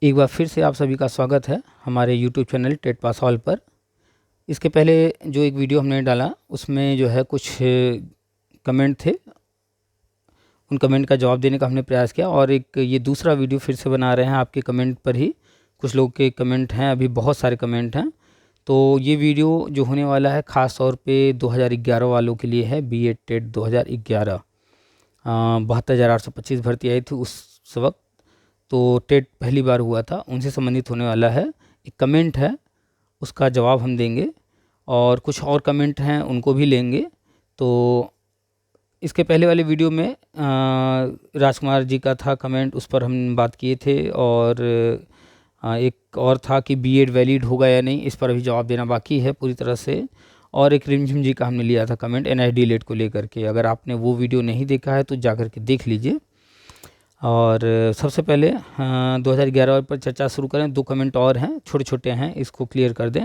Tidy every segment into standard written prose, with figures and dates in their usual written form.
एक बार फिर से आप सभी का स्वागत है हमारे YouTube channel TET pass all पर। इसके पहले जो एक वीडियो हमने डाला उसमें जो है कुछ कमेंट थे, उन कमेंट का जवाब देने का हमने प्रयास किया और एक ये दूसरा वीडियो फिर से बना रहे हैं आपके कमेंट पर ही। कुछ लोग के कमेंट हैं, अभी बहुत सारे कमेंट हैं, तो ये वीडियो जो होने वाला है ख़ास तौर पे 2011 वालों के लिए है। बीएड टेट 2011 72,825 भर्ती आई थी उस वक्त, तो टेट पहली बार हुआ था, उनसे संबंधित होने वाला है। एक कमेंट है उसका जवाब हम देंगे और कुछ और कमेंट हैं उनको भी लेंगे। तो इसके पहले वाले वीडियो में राजकुमार जी का था कमेंट, उस पर हम बात किए थे और एक और था कि बीएड वैलिड होगा या नहीं, इस पर अभी जवाब देना बाकी है पूरी तरह से। और एक रिमझिम जी का हमने लिया था कमेंट एनआईडी लेट को लेकर के। अगर आपने वो वीडियो नहीं देखा है तो जाकर के देख लीजिए। और सबसे पहले 2011 पर चर्चा शुरू करें। दो कमेंट और हैं, छोटे छोटे हैं, इसको क्लियर कर दें।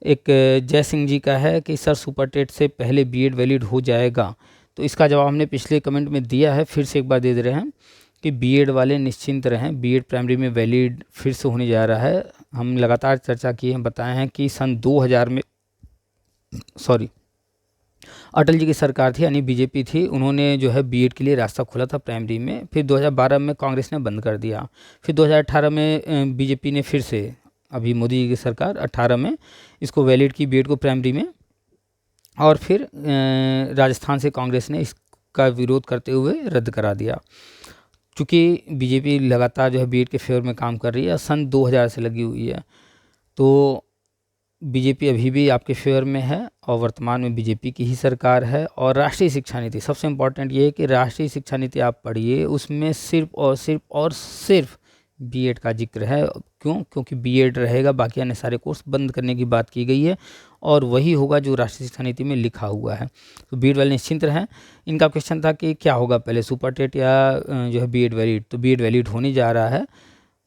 एक जय सिंह जी का है कि सर सुपर टेट से पहले बीएड वैलिड हो जाएगा, तो इसका जवाब हमने पिछले कमेंट में दिया है, फिर से एक बार दे रहे हैं कि बीएड वाले निश्चिंत रहें, बीएड प्राइमरी में वैलिड फिर से होने जा रहा है। हम लगातार चर्चा किए हैं, बताए हैं कि सन 2000 में अटल जी की सरकार थी यानी बीजेपी थी, उन्होंने जो है बीएड के लिए रास्ता खोला था प्राइमरी में। फिर 2012 में कांग्रेस ने बंद कर दिया। फिर 2018 में बीजेपी ने फिर से, अभी मोदी जी की सरकार 18 में इसको वैलिड की बीएड को प्राइमरी में। और फिर राजस्थान से कांग्रेस ने इसका विरोध करते हुए रद्द करा दिया। चूँकि बीजेपी लगातार जो है बीएड के फेवर में काम कर रही है, सन 2000 से लगी हुई है, तो बीजेपी अभी भी आपके फेवर में है और वर्तमान में बीजेपी की ही सरकार है। और राष्ट्रीय शिक्षा नीति, सबसे इम्पॉर्टेंट ये है कि राष्ट्रीय शिक्षा नीति आप पढ़िए, उसमें सिर्फ बीएड का जिक्र है। क्यों? क्योंकि बीएड रहेगा, बाकी अन्य सारे कोर्स बंद करने की बात की गई है और वही होगा जो राष्ट्रीय शिक्षा नीति में लिखा हुआ है। तो बीएड वाले निश्चिंत रहें। इनका क्वेश्चन था कि क्या होगा पहले, सुपर टेट या जो है बीएड वैलिड। तो बीएड वैलिड होने जा रहा है,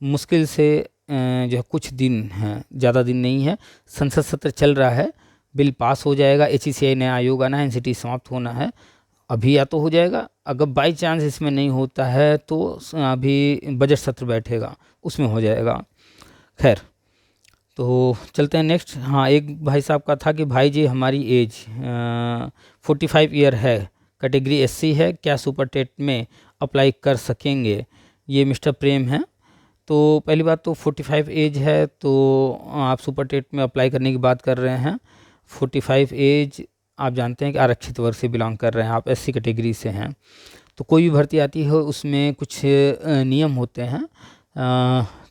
मुश्किल से जो है कुछ दिन हैं, ज़्यादा दिन नहीं है। संसद सत्र चल रहा है, बिल पास हो जाएगा, एचईसीआई नया आयोग आना है, एनसीटी समाप्त होना है, अभी या तो हो जाएगा। अगर बाई चांस इसमें नहीं होता है तो अभी बजट सत्र बैठेगा, उसमें हो जाएगा। खैर, तो चलते हैं नेक्स्ट। हाँ, एक भाई साहब का था कि भाई जी हमारी एज 45 ईयर है, कैटेगरी एससी है, क्या सुपर टेट में अप्लाई कर सकेंगे? ये मिस्टर प्रेम हैं। तो पहली बात तो 45 एज है तो आप सुपर टेट में अप्लाई करने की बात कर रहे हैं। 45 एज आप जानते हैं कि आरक्षित वर्ग से बिलोंग कर रहे हैं, आप एससी कैटेगरी से हैं। तो कोई भी भर्ती आती है उसमें कुछ नियम होते हैं,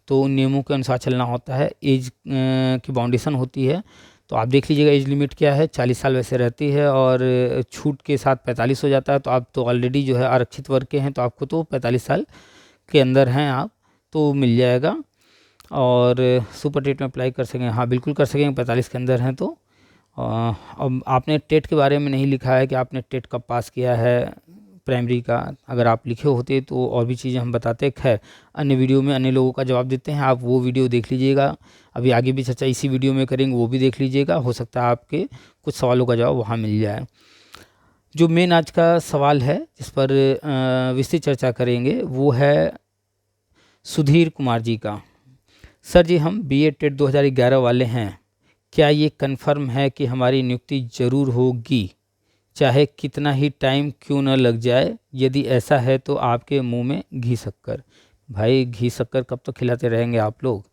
तो उन नियमों के अनुसार चलना होता है। एज की बाउंडेशन होती है, तो आप देख लीजिएगा एज लिमिट क्या है। 40 साल वैसे रहती है और छूट के साथ 45 हो जाता है। तो आप तो ऑलरेडी जो है आरक्षित वर्ग के हैं, तो आपको तो 45 साल के अंदर हैं आप, तो मिल जाएगा और सुपर टेट में अप्लाई कर सकेंगे। हाँ बिल्कुल कर सकेंगे, 45 के अंदर हैं तो। अब आपने टेट के बारे में नहीं लिखा है कि आपने टेट कब पास किया है प्राइमरी का, अगर आप लिखे होते तो और भी चीज़ें हम बताते। खैर, अन्य वीडियो में अन्य लोगों का जवाब देते हैं, आप वो वीडियो देख लीजिएगा। अभी आगे भी चर्चा इसी वीडियो में करेंगे, वो भी देख लीजिएगा, हो सकता है आपके कुछ सवालों का जवाब वहाँ मिल जाए। जो मेन आज का सवाल है जिस पर विस्तृत चर्चा करेंगे वो है सुधीर कुमार जी का। सर जी, हम बीएड टेट 2011 वाले हैं, क्या ये कन्फर्म है कि हमारी नियुक्ति ज़रूर होगी, चाहे कितना ही टाइम क्यों न लग जाए? यदि ऐसा है तो आपके मुंह में घी शक्कर। भाई घी शक्कर कब तक खिलाते रहेंगे आप लोग?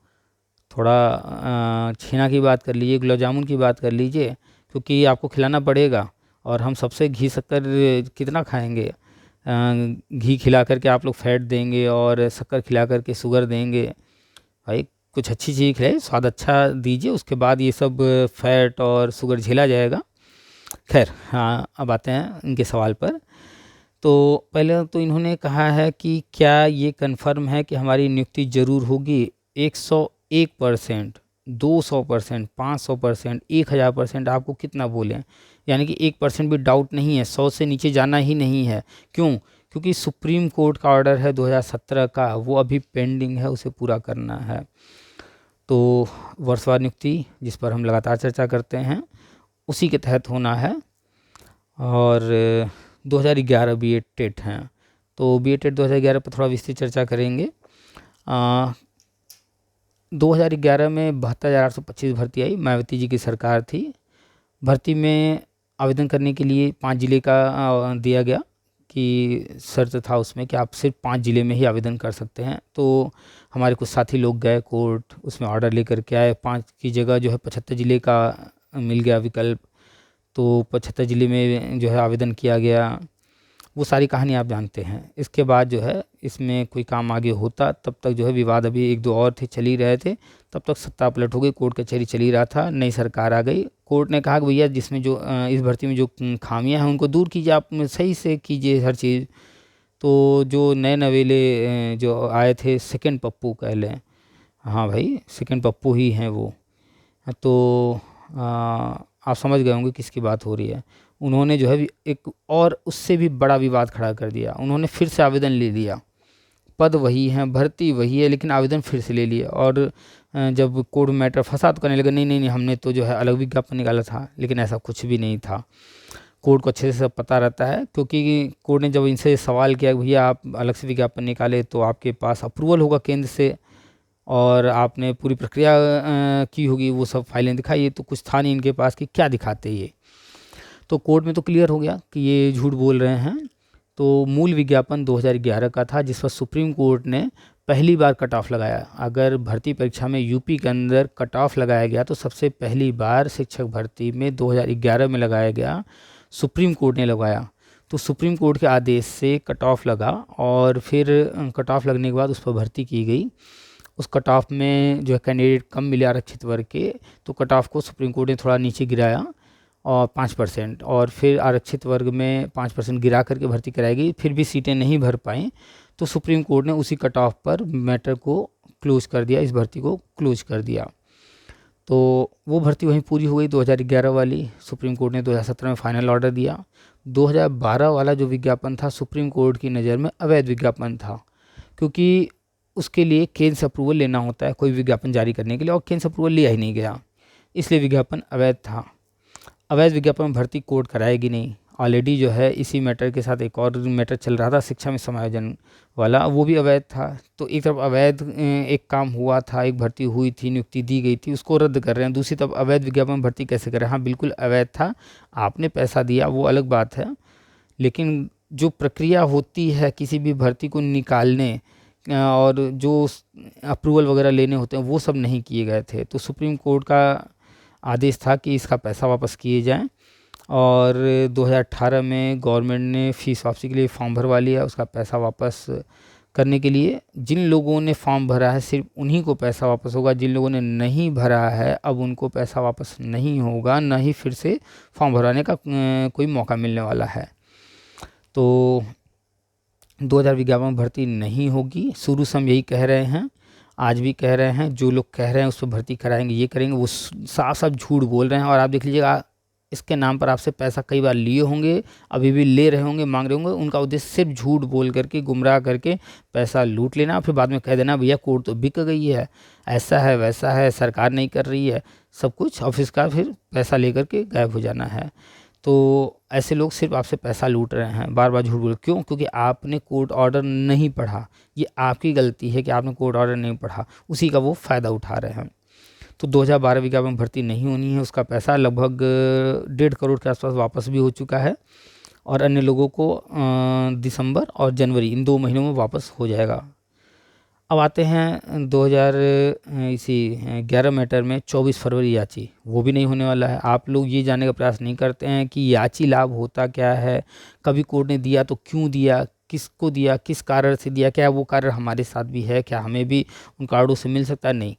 थोड़ा छीना की बात कर लीजिए, गुलाब जामुन की बात कर लीजिए, क्योंकि आपको खिलाना पड़ेगा और हम सबसे घी शक्कर कितना खाएंगे? घी खिला करके आप लोग फैट देंगे और शक्कर खिला करके शुगर देंगे। भाई कुछ अच्छी चीज़ खिलाइए, स्वाद अच्छा दीजिए, उसके बाद ये सब फैट और शुगर झेला जाएगा। खैर, हाँ अब आते हैं इनके सवाल पर। तो पहले तो इन्होंने कहा है कि क्या ये कन्फर्म है कि हमारी नियुक्ति ज़रूर होगी? 101%, 200%, 500%, 1000%, आपको कितना बोलें, यानी कि 1% भी डाउट नहीं है, 100 से नीचे जाना ही नहीं है। क्यों? क्योंकि सुप्रीम कोर्ट का ऑर्डर है 2017 का, वो अभी पेंडिंग है, उसे पूरा करना है। तो वर्षवार नियुक्ति जिस पर हम लगातार चर्चा करते हैं उसी के तहत होना है। और 2011 बीएड टेट हैं, तो बीएड टेट 2011 पर थोड़ा विस्तृत चर्चा करेंगे। 2011 में 72,825 भर्ती आई, मायावती जी की सरकार थी। भर्ती में आवेदन करने के लिए 5 ज़िले का दिया गया कि शर्त था उसमें कि आप सिर्फ 5 ज़िले में ही आवेदन कर सकते हैं। तो हमारे कुछ साथी लोग गए कोर्ट, उसमें ऑर्डर लेकर के आए, 5 की जगह जो है 75 ज़िले का मिल गया विकल्प। तो 75 ज़िले में जो है आवेदन किया गया। वो सारी कहानी आप जानते हैं। इसके बाद जो है इसमें कोई काम आगे होता, तब तक जो है विवाद अभी 1-2 और थे, चल ही रहे थे। तब तक सत्ता पलट हो गई, कोर्ट कचहरी चल ही रहा था, नई सरकार आ गई। कोर्ट ने कहा कि भैया जिसमें जो इस भर्ती में जो खामियां हैं उनको दूर कीजिए, आप सही से कीजिए हर चीज़। तो जो नए नवेले जो आए थे, सेकंड पप्पू कह लें, हाँ भाई सेकंड पप्पू ही हैं वो। तो आप समझ गए होंगे किसकी बात हो रही है। उन्होंने जो है एक और उससे भी बड़ा विवाद खड़ा कर दिया। उन्होंने फिर से आवेदन ले लिया, पद वही है, भर्ती वही है, लेकिन आवेदन फिर से ले लिया। और जब कोर्ट में मैटर फंसा तो कहने लगे नहीं नहीं नहीं, हमने तो जो है अलग विज्ञापन निकाला था, लेकिन ऐसा कुछ भी नहीं था। कोर्ट को अच्छे से सब पता रहता है, क्योंकि कोर्ट ने जब इनसे सवाल किया भैया आप अलग से विज्ञापन निकाले तो आपके पास अप्रूवल होगा केंद्र से, और आपने पूरी प्रक्रिया की होगी, वो सब फाइलें दिखाइए। तो कुछ था नहीं इनके पास कि क्या दिखाते ये। तो कोर्ट में तो क्लियर हो गया कि ये झूठ बोल रहे हैं। तो मूल विज्ञापन 2011 का था, जिस पर सुप्रीम कोर्ट ने पहली बार कट ऑफ लगाया। अगर भर्ती परीक्षा में यूपी के अंदर कट ऑफ लगाया गया तो सबसे पहली बार शिक्षक भर्ती में 2011 में लगाया गया, सुप्रीम कोर्ट ने लगाया। तो सुप्रीम कोर्ट के आदेश से कट ऑफ लगा, और फिर कट ऑफ लगने के बाद उस पर भर्ती की गई। उस कट ऑफ में जो है कैंडिडेट कम मिले आरक्षित वर्ग के, तो कट ऑफ को सुप्रीम कोर्ट ने थोड़ा नीचे गिराया और 5%, और फिर आरक्षित वर्ग में 5% गिरा करके भर्ती कराई गई। फिर भी सीटें नहीं भर पाई, तो सुप्रीम कोर्ट ने उसी कट ऑफ पर मैटर को क्लोज कर दिया, इस भर्ती को क्लोज कर दिया। तो वो भर्ती वहीं पूरी हो गई 2011 वाली। सुप्रीम कोर्ट ने 2017 में फाइनल ऑर्डर दिया। 2012 वाला जो विज्ञापन था सुप्रीम कोर्ट की नज़र में अवैध विज्ञापन था, क्योंकि उसके लिए केंद्र से अप्रूवल लेना होता है कोई विज्ञापन जारी करने के लिए, और केंद्र से अप्रूवल लिया ही नहीं गया, इसलिए विज्ञापन अवैध था। अवैध विज्ञापन में भर्ती कोर्ट कराएगी नहीं। ऑलरेडी जो है इसी मैटर के साथ एक और मैटर चल रहा था शिक्षा में समायोजन वाला, वो भी अवैध था। तो एक तरफ अवैध एक काम हुआ था, एक भर्ती हुई थी, नियुक्ति दी गई थी, उसको रद्द कर रहे हैं। दूसरी तरफ अवैध विज्ञापन भर्ती कैसे करें? हाँ बिल्कुल अवैध था, आपने पैसा दिया वो अलग बात है, लेकिन जो प्रक्रिया होती है किसी भी भर्ती को निकालने और जो अप्रूवल वगैरह लेने होते हैं वो सब नहीं किए गए थे। तो सुप्रीम कोर्ट का आदेश था कि इसका पैसा वापस किए जाएं, और 2018 में गवर्नमेंट ने फ़ीस वापसी के लिए फॉर्म भरवा लिया। उसका पैसा वापस करने के लिए जिन लोगों ने फॉर्म भरा है सिर्फ उन्हीं को पैसा वापस होगा, जिन लोगों ने नहीं भरा है अब उनको पैसा वापस नहीं होगा, ना ही फिर से फॉर्म भरवाने का कोई मौका मिलने वाला है। तो 2000 विज्ञापन भर्ती नहीं होगी, शुरू से हम यही कह रहे हैं, आज भी कह रहे हैं। जो लोग कह रहे हैं उस पर भर्ती कराएंगे, ये करेंगे, वो साफ साफ झूठ बोल रहे हैं। और आप देख लीजिएगा, इसके नाम पर आपसे पैसा कई बार लिए होंगे, अभी भी ले रहे होंगे, मांग रहे होंगे। उनका उद्देश्य सिर्फ झूठ बोल करके, गुमराह करके पैसा लूट लेना, फिर बाद में कह देना भैया कोर्ट तो बिक गई है, ऐसा है वैसा है, सरकार नहीं कर रही है, सब कुछ ऑफिस का, फिर पैसा लेकर के गायब हो जाना है। तो ऐसे लोग सिर्फ आपसे पैसा लूट रहे हैं, बार बार झूठ बोल। क्यों? क्योंकि आपने कोर्ट ऑर्डर नहीं पढ़ा। ये आपकी गलती है कि आपने कोर्ट ऑर्डर नहीं पढ़ा, उसी का वो फ़ायदा उठा रहे हैं। तो 2012 विज्ञापन भर्ती नहीं होनी है, उसका पैसा लगभग 1.5 करोड़ के आसपास वापस भी हो चुका है, और अन्य लोगों को दिसंबर और जनवरी इन 2 महीनों में वापस हो जाएगा। अब आते हैं 2011 मैटर में 24 फरवरी याची, वो भी नहीं होने वाला है। आप लोग ये जानने का प्रयास नहीं करते हैं कि याची लाभ होता क्या है, कभी कोर्ट ने दिया तो क्यों दिया, किसको दिया, किस कारण से दिया, क्या वो कारण हमारे साथ भी है, क्या हमें भी उन कार्डों से मिल सकता है? नहीं,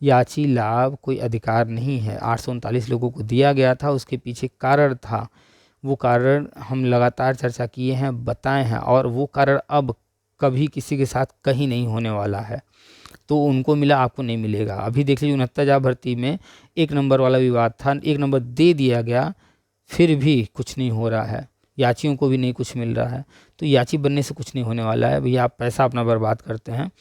याची लाभ कोई अधिकार नहीं है। 839 लोगों को दिया गया था, उसके पीछे कारण था। वो कारण हम लगातार चर्चा किए हैं, बताए हैं, और वो कारण अब कभी किसी के साथ कहीं नहीं होने वाला है। तो उनको मिला, आपको नहीं मिलेगा। अभी देख लीजिए 69 भर्ती में 1 नंबर वाला विवाद था, 1 नंबर दे दिया गया, फिर भी कुछ नहीं हो रहा है, याचियों को भी नहीं कुछ मिल रहा है। तो याची बनने से कुछ नहीं होने वाला है। भैया आप पैसा अपना बर्बाद करते हैं,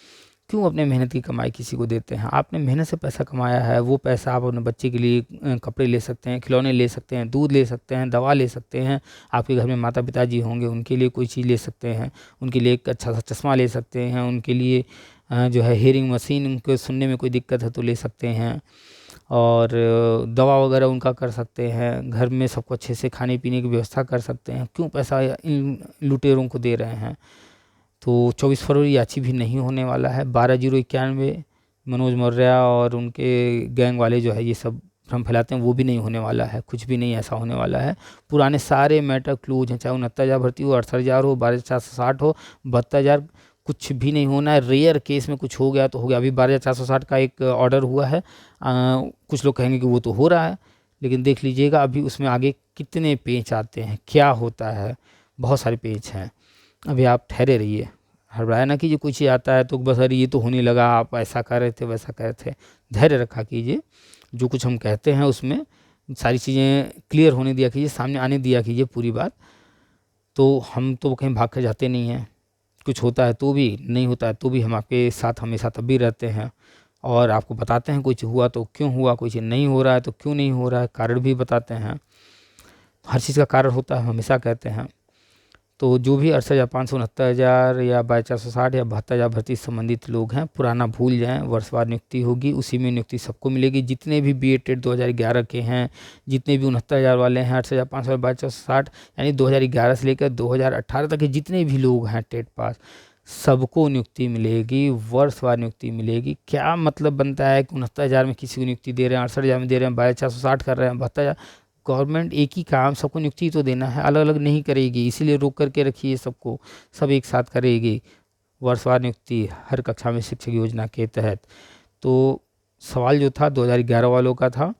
क्यों अपने मेहनत की कमाई किसी को देते हैं? आपने मेहनत से पैसा कमाया है, वो पैसा आप अपने बच्चे के लिए कपड़े ले सकते हैं, खिलौने ले सकते हैं, दूध ले सकते हैं, दवा ले सकते हैं। आपके घर में माता पिताजी होंगे, उनके लिए कोई चीज़ ले सकते हैं, उनके लिए एक अच्छा सा चश्मा ले सकते हैं, उनके लिए जो है हेयरिंग मशीन, उनको सुनने में कोई दिक्कत है तो ले सकते हैं, और दवा वगैरह उनका कर सकते हैं, घर में सबको अच्छे से खाने पीने की व्यवस्था कर सकते हैं। क्यों पैसा इन लुटेरों को दे रहे हैं? तो 24 फरवरी याची भी नहीं होने वाला है। 12/091 मनोज मौर्य और उनके गैंग वाले जो है ये सब भ्रम फैलाते हैं, वो भी नहीं होने वाला है, कुछ भी नहीं ऐसा होने वाला है। पुराने सारे मैटर क्लोज हैं, चाहे 69,000 भर्ती हो, 68,000 हो, 12,460 हो, 72,000, कुछ भी नहीं होना है। रेयर केस में कुछ हो गया तो हो गया। अभी 12,460 का एक ऑर्डर हुआ है, कुछ लोग कहेंगे कि वो तो हो रहा है, लेकिन देख लीजिएगा अभी उसमें आगे कितने पेच आते हैं, क्या होता है, बहुत सारे पेच हैं। अभी आप ठहरे रहिए, हड़बड़ाया ना कीजिए, कुछ ही आता है तो बस अरे ये तो होने लगा, आप ऐसा कर रहे थे वैसा कर रहे थे। धैर्य रखा कीजिए, जो कुछ हम कहते हैं उसमें सारी चीज़ें क्लियर होने दिया कीजिए, सामने आने दिया कीजिए पूरी बात। तो हम तो कहीं भाग कर जाते नहीं हैं, कुछ होता है तो भी, नहीं होता है तो भी हम आपके साथ हमेशा तब भी रहते हैं, और आपको बताते हैं कुछ हुआ तो क्यों हुआ, कुछ नहीं हो रहा है तो क्यों नहीं हो रहा है, कारण भी बताते हैं। हर चीज़ का कारण होता है, हम हमेशा कहते हैं। तो जो भी 68,500, 69,000 या 22,460 या 72,000 भर्ती से संबंधित लोग हैं, पुराना भूल जाएं। वर्षवार नियुक्ति होगी, उसी में नियुक्ति सबको मिलेगी। जितने भी BEd टेट 2011 के हैं, जितने भी 69,000 वाले हैं, 68,500 22,460, यानी 2011 से लेकर 2018 तक के जितने भी लोग हैं टेट पास, सबको नियुक्ति मिलेगी, वर्षवार नियुक्ति मिलेगी। क्या मतलब बनता है कि 69,000 में किसी को नियुक्ति दे रहे हैं, 68,000 में दे रहे हैं, 22,460 कर रहे हैं, 72,000। गवर्नमेंट एक ही काम, सबको नियुक्ति तो देना है, अलग अलग नहीं करेगी, इसीलिए रोक करके रखिए सबको, सब एक साथ करेगी वर्षवार नियुक्ति हर कक्षा में शिक्षक योजना के तहत। तो सवाल जो था 2011 वालों का था,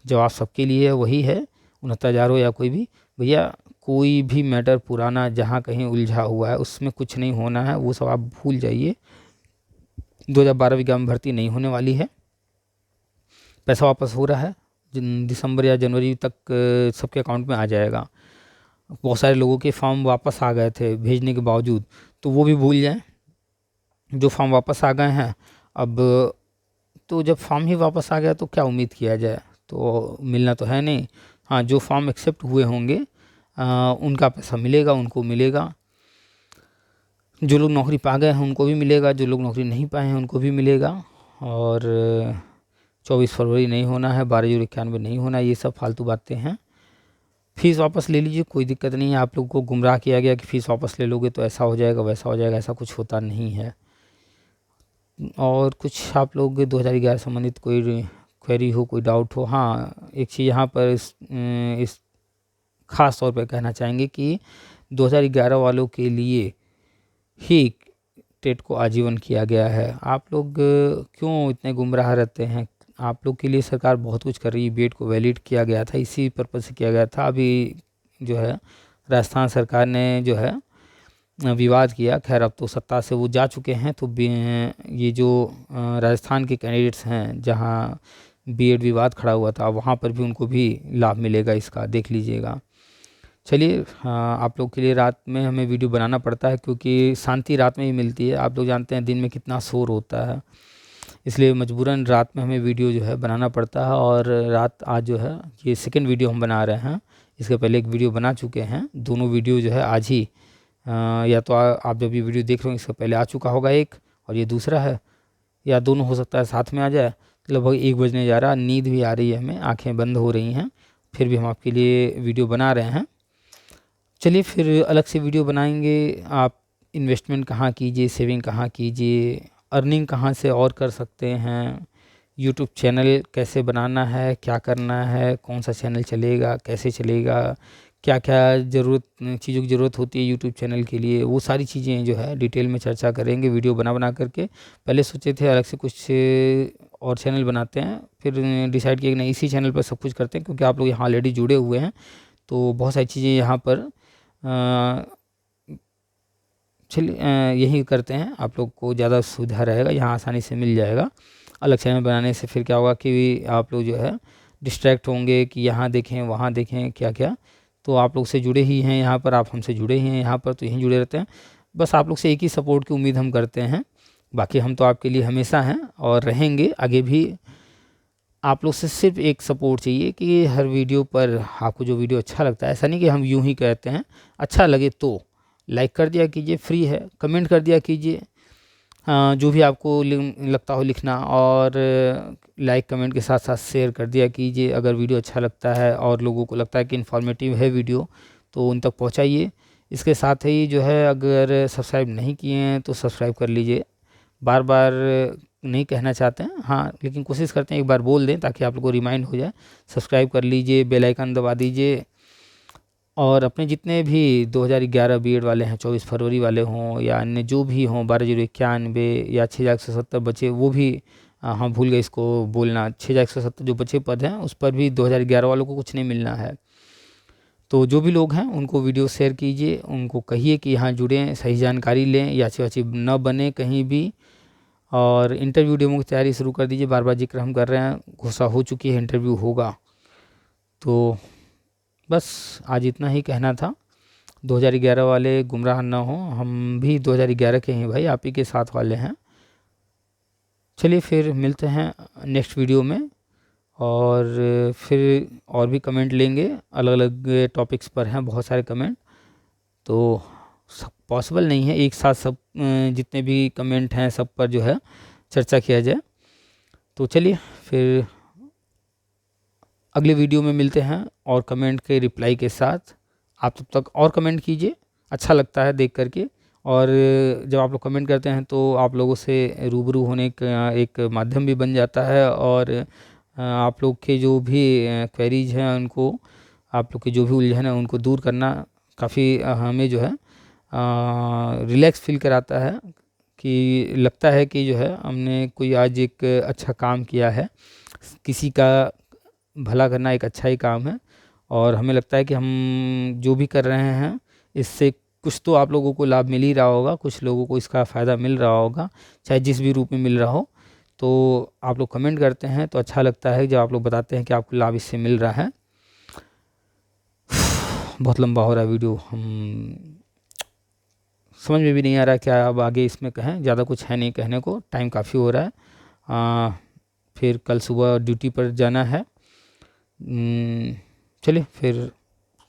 जवाब सबके लिए वही है, 69,000 हो या कोई भी। भैया कोई भी मैटर पुराना जहाँ कहीं उलझा हुआ है उसमें कुछ नहीं होना है, वो सब आप भूल जाइए। 2012 विज्ञापन भर्ती नहीं होने वाली है, पैसा वापस हो रहा है, दिसंबर या जनवरी तक सबके अकाउंट में आ जाएगा। बहुत सारे लोगों के फॉर्म वापस आ गए थे भेजने के बावजूद, तो वो भी भूल जाएं। जो फॉर्म वापस आ गए हैं, अब तो जब फॉर्म ही वापस आ गया तो क्या उम्मीद किया जाए, तो मिलना तो है नहीं। हाँ, जो फॉर्म एक्सेप्ट हुए होंगे उनका पैसा मिलेगा, उनको मिलेगा। जो लोग नौकरी पा गए हैं उनको भी मिलेगा, जो लोग नौकरी नहीं पाए हैं उनको भी मिलेगा। और 24 फरवरी नहीं होना है, 12/091 नहीं होना है, ये सब फालतू बातें हैं। फीस वापस ले लीजिए, कोई दिक्कत नहीं है। आप लोग को गुमराह किया गया कि फ़ीस वापस ले लोगे तो ऐसा हो जाएगा वैसा हो जाएगा, ऐसा कुछ होता नहीं है। और कुछ आप लोग 2011 संबंधित कोई क्वेरी हो, कोई डाउट हो। हाँ, एक चीज़ यहाँ पर इस ख़ास तौर पे कहना चाहेंगे कि 2011 वालों के लिए ही टेट को आजीवन किया गया है। आप लोग क्यों इतने गुमराह रहते हैं? आप लोग के लिए सरकार बहुत कुछ कर रही है। BEd को वैलिड किया गया था, इसी पर्पज़ से किया गया था। अभी जो है राजस्थान सरकार ने जो है विवाद किया, खैर अब तो सत्ता से वो जा चुके हैं। तो ये जो राजस्थान के कैंडिडेट्स हैं जहाँ BEd विवाद खड़ा हुआ था, वहाँ पर भी उनको भी लाभ मिलेगा इसका, देख लीजिएगा। चलिए, आप लोग के लिए रात में हमें वीडियो बनाना पड़ता है क्योंकि शांति रात में ही मिलती है। आप लोग जानते हैं दिन में कितना शोर होता है, इसलिए मजबूरन रात में हमें वीडियो जो है बनाना पड़ता है। और रात आज जो है ये सेकंड वीडियो हम बना रहे हैं, इसके पहले एक वीडियो बना चुके हैं। दोनों वीडियो जो है आज ही या तो आप जब ये वीडियो देख रहे हो इससे पहले आ चुका होगा एक, और ये दूसरा है, या दोनों हो सकता है साथ में आ जाए। लगभग 1 बजने जा रहा, नींद भी आ रही है हमें, आँखें बंद हो रही हैं, फिर भी हम आपके लिए वीडियो बना रहे हैं। चलिए फिर अलग से वीडियो बनाएंगे। आप इन्वेस्टमेंट कहाँ कीजिए, सेविंग कहाँ कीजिए, अर्निंग कहाँ से और कर सकते हैं, यूट्यूब चैनल कैसे बनाना है, क्या करना है, कौन सा चैनल चलेगा, कैसे चलेगा, क्या क्या चीज़ों की ज़रूरत होती है यूट्यूब चैनल के लिए, वो सारी चीज़ें जो है डिटेल में चर्चा करेंगे वीडियो बना करके। पहले सोचे थे अलग से कुछ और चैनल बनाते हैं, फिर डिसाइड किया कि नहीं, इसी चैनल पर सब कुछ करते हैं क्योंकि आप लोग यहाँ ऑलरेडी जुड़े हुए हैं। तो बहुत सारी चीज़ें यहाँ पर चलिए यही करते हैं, आप लोग को ज़्यादा सुविधा रहेगा, यहाँ आसानी से मिल जाएगा। अलग चैनल बनाने से फिर क्या होगा कि आप लोग जो है डिस्ट्रैक्ट होंगे कि यहाँ देखें वहाँ देखें क्या क्या। तो आप लोग से जुड़े ही हैं यहाँ पर, आप हमसे जुड़े ही हैं यहाँ पर, तो यहीं जुड़े रहते हैं। बस आप लोग से एक ही सपोर्ट की उम्मीद हम करते हैं, बाकी हम तो आपके लिए हमेशा हैं और रहेंगे आगे भी। आप लोग से सिर्फ एक सपोर्ट चाहिए कि हर वीडियो पर आपको जो वीडियो अच्छा लगता है, ऐसा नहीं कि हम यूं ही कहते हैं, अच्छा लगे तो लाइक कर दिया कीजिए, फ्री है, कमेंट कर दिया कीजिए, जो भी आपको लगता हो लिखना, और लाइक कमेंट के साथ साथ शेयर कर दिया कीजिए अगर वीडियो अच्छा लगता है और लोगों को लगता है कि इन्फॉर्मेटिव है वीडियो तो उन तक पहुंचाइए। इसके साथ ही जो है अगर सब्सक्राइब नहीं किए हैं तो सब्सक्राइब कर लीजिए। बार बार नहीं कहना चाहते हैं, हाँ, लेकिन कोशिश करते हैं एक बार बोल दें ताकि आप लोग को रिमाइंड हो जाए। सब्सक्राइब कर लीजिए, बेल आइकन दबा दीजिए, और अपने जितने भी 2011 बीएड वाले हैं, 24 फरवरी वाले हों या अन्य जो भी हों, 12,091 या 6,170 बचे, वो भी हाँ भूल गए इसको बोलना, 6,170 जो बचे पद हैं उस पर भी 2011 वालों को कुछ नहीं मिलना है। तो जो भी लोग हैं उनको वीडियो शेयर कीजिए, उनको कहिए कि यहाँ जुड़ें, सही जानकारी लें, याची वाची न बने कहीं भी। और इंटरव्यू डेमो की तैयारी शुरू कर दीजिए, बार बार जिक्र हम कर रहे हैं, घोषणा हो चुकी है, इंटरव्यू होगा। तो बस आज इतना ही कहना था। 2011 वाले गुमराह ना हो, हम भी 2011 के हैं भाई, आप ही के साथ वाले हैं। चलिए फिर मिलते हैं नेक्स्ट वीडियो में, और फिर और भी कमेंट लेंगे, अलग अलग टॉपिक्स पर हैं बहुत सारे कमेंट, तो सब पॉसिबल नहीं है एक साथ सब जितने भी कमेंट हैं सब पर जो है चर्चा किया जाए। तो चलिए फिर अगले वीडियो में मिलते हैं और कमेंट के रिप्लाई के साथ। आप तब तक और कमेंट कीजिए, अच्छा लगता है देख करके, और जब आप लोग कमेंट करते हैं तो आप लोगों से रूबरू होने का एक माध्यम भी बन जाता है, और आप लोग के जो भी क्वेरीज हैं उनको, आप लोग के जो भी उलझन है उनको दूर करना काफ़ी हमें जो है रिलैक्स फील कराता है, कि लगता है कि जो है हमने कोई आज एक अच्छा काम किया है, किसी का भला करना एक अच्छा ही काम है, और हमें लगता है कि हम जो भी कर रहे हैं इससे कुछ तो आप लोगों को लाभ मिल ही रहा होगा, कुछ लोगों को इसका फ़ायदा मिल रहा होगा, चाहे जिस भी रूप में मिल रहा हो। तो आप लोग कमेंट करते हैं तो अच्छा लगता है जब आप लोग बताते हैं कि आपको लाभ इससे मिल रहा है। बहुत लंबा हो रहा है वीडियो, हम समझ में भी नहीं आ रहा क्या अब आगे इसमें कहें, ज़्यादा कुछ है नहीं कहने को, टाइम काफ़ी हो रहा है। फिर कल सुबह ड्यूटी पर जाना है। चलिए फिर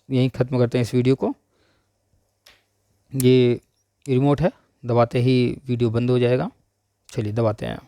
यहीं ख़त्म करते हैं इस वीडियो को। ये रिमोट है, दबाते ही वीडियो बंद हो जाएगा। चलिए दबाते हैं।